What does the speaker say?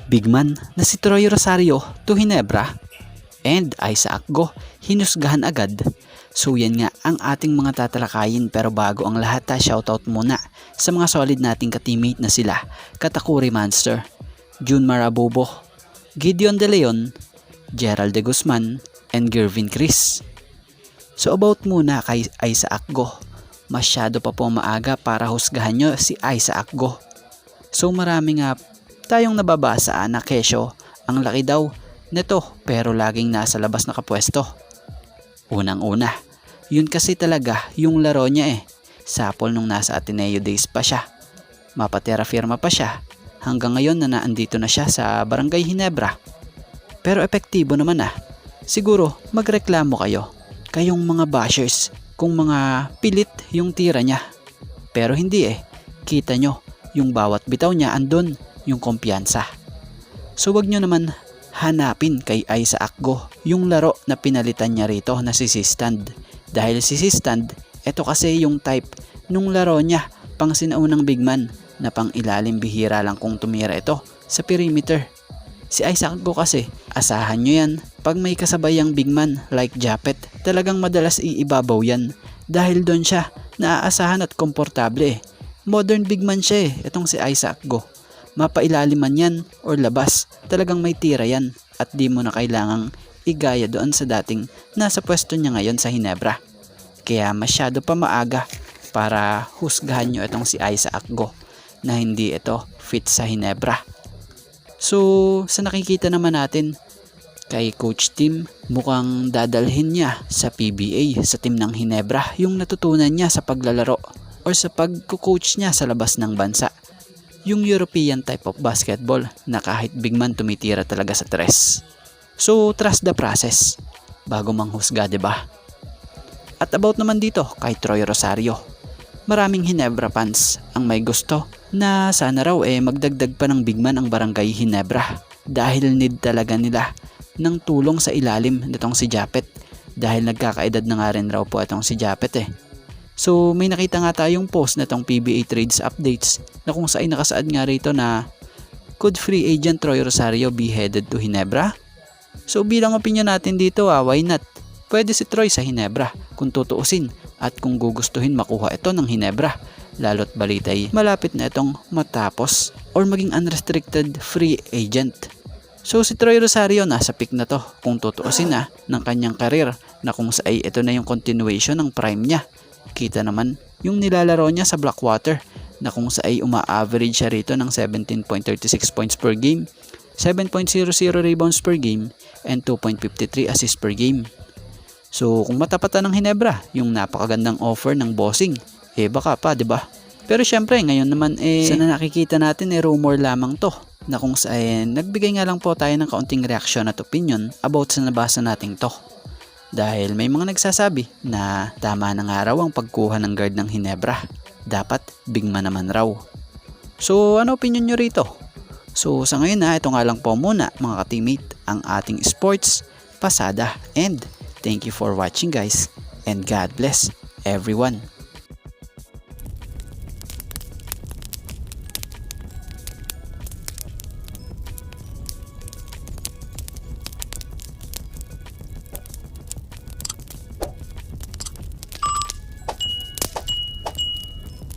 big man na si Troy Rosario to Ginebra and Isaac Go hinusgahan agad. So yan nga ang ating mga tatalakayin, pero bago ang lahat shoutout muna sa mga solid nating ka-teammate na sila Katakuri Monster, Jun Marabobo, Gideon De Leon, Gerald De Guzman, and Gervin Chris. So about muna kay Isaac Go, masyado pa po maaga para husgahan nyo si Isaac Go. So marami nga tayong nababasa na kesyo ang laki daw nito pero laging nasa labas nakapwesto. Unang-una, yun kasi talaga yung laro niya Sapol nung nasa Ateneo days pa siya. Mapatera firma pa siya hanggang ngayon na naandito na siya sa Barangay Ginebra. Pero epektibo naman Siguro magreklamo kayo, kayong mga bashers, kung mga pilit yung tira niya. Pero hindi kita nyo yung bawat bitaw niya andun yung kumpiyansa. So wag nyo naman hanapin kay Isaac Go yung laro na pinalitan niya rito na si Stand. Dahil si Stand, ito kasi yung type nung laro niya pang sinaunang big man na pang ilalim, bihira lang kung tumira ito sa perimeter. Si Isaac Go kasi, asahan nyo yan, pag may kasabayang big man like Japet, talagang madalas iibabaw yan dahil doon siya naaasahan at komportable Modern big man siya itong si Isaac Go. Mapailaliman yan or labas, talagang may tira yan at di mo na kailangang igaya doon sa dating nasa pwesto niya ngayon sa Ginebra. Kaya masyado pa maaga para husgahan nyo itong si Isaac Go na hindi ito fit sa Ginebra. So sa nakikita naman natin kay Coach Tim, mukhang dadalhin niya sa PBA sa team ng Ginebra yung natutunan niya sa paglalaro or sa pagko-coach niya sa labas ng bansa. Yung European type of basketball na kahit big man tumitira talaga sa tres. So trust the process bago manghusga, diba? At about naman dito kay Troy Rosario, maraming Ginebra fans ang may gusto na sana raw magdagdag pa ng big man ang Barangay Ginebra dahil need talaga nila ng tulong sa ilalim nitong si Japet dahil nagkakaedad na nga rin raw po itong si Japet So may nakita nga tayong post na itong PBA Trades Updates na kung saan nakasaad nga rito na could free agent Troy Rosario be headed to Ginebra? So bilang opinion natin dito why not? Pwede si Troy sa Ginebra kung tutuusin at kung gugustuhin makuha ito ng Ginebra. Lalo't balitay malapit na itong matapos or maging unrestricted free agent. So si Troy Rosario nasa peak na to kung tutuusin ng kanyang karir na kung saan ito na yung continuation ng prime niya. Kita naman yung nilalaro niya sa Blackwater na kung saan uma-average siya rito ng 17.36 points per game, 7.00 rebounds per game, and 2.53 assists per game. So kung matapatan ng Ginebra yung napakagandang offer ng bossing, baka pa, 'di ba? Pero syempre ngayon naman sa nakikita natin rumor lamang to na kung saan nagbigay nga lang po tayo ng kaunting reaction at opinion about sa nabasa nating to. Dahil may mga nagsasabi na tama na nga raw ang pagkuha ng guard ng Ginebra. Dapat big man naman raw. So ano opinion nyo rito? So sa ngayon ito nga lang po muna mga ka-teammate ang ating sports pasada. And thank you for watching guys. And God bless everyone.